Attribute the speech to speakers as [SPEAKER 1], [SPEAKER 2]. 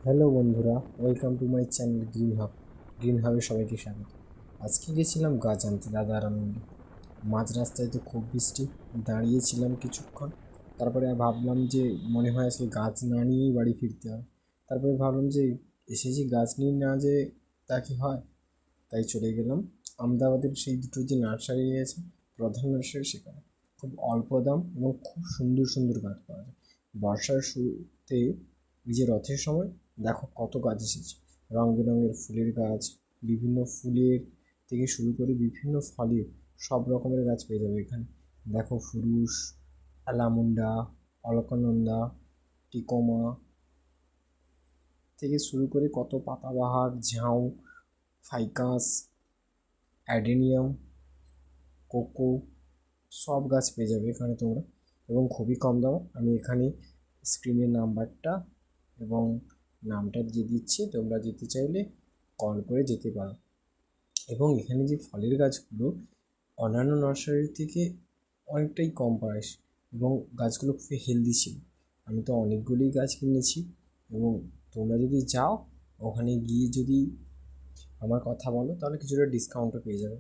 [SPEAKER 1] Hello বন্ধুরা, welcome to my channel green হাবে সবাইকে স্বাগত। আজকে গেছিলাম গাছ আনতে দাদা আর আমি মিলে। মাঝ রাস্তায় তো খুব বৃষ্টি, দাঁড়িয়েছিলাম কিছুক্ষণ। তারপরে ভাবলাম যে মনে হয় আজকে গাছ না নিয়েই বাড়ি ফিরতে হবে। তারপরে ভাবলাম যে এসেছি গাছ নিয়ে না যে তা কি হয়, তাই চলে গেলাম আমদাবাদের সেই দুটো যে নার্সারি আছে, প্রধান নার্সারি, সেখানে খুব অল্প দাম এবং খুব সুন্দর সুন্দর গাছ পাওয়া যায়। বর্ষার শুরুতে এই যে রথের সময় দেখো কত গাছ এসেছে, রং বেরঙের ফুলের গাছ, বিভিন্ন ফুলের থেকে শুরু করে বিভিন্ন ফলের সব রকমের গাছ পেয়ে যাবে এখানে। দেখো ফুরুষ, অ্যালামুন্ডা, অলকানন্দা, টিকোমা থেকে শুরু করে কত পাতাবাহার, ঝাউ, ফাইকাস, অ্যাডেনিয়াম, কোকো, সব গাছ পেয়ে যাবে এখানে তোমরা, এবং খুবই কম দাম। আমি এখানে স্ক্রিনের নাম্বারটা এবং নামটা দিয়ে দিচ্ছি, তোমরা যেতে চাইলে কল করে যেতে পারো। এবং এখানে যে ফলের গাছগুলো অন্যান্য নার্সারির থেকে অনেকটাই কম প্রাইস, এবং গাছগুলো খুবই হেলদি ছিল। আমি তো অনেকগুলোই গাছ কিনেছি, এবং তোমরা যদি যাও ওখানে গিয়ে যদি আমার কথা বলো তাহলে কিছুটা ডিসকাউন্টও পেয়ে যাবে।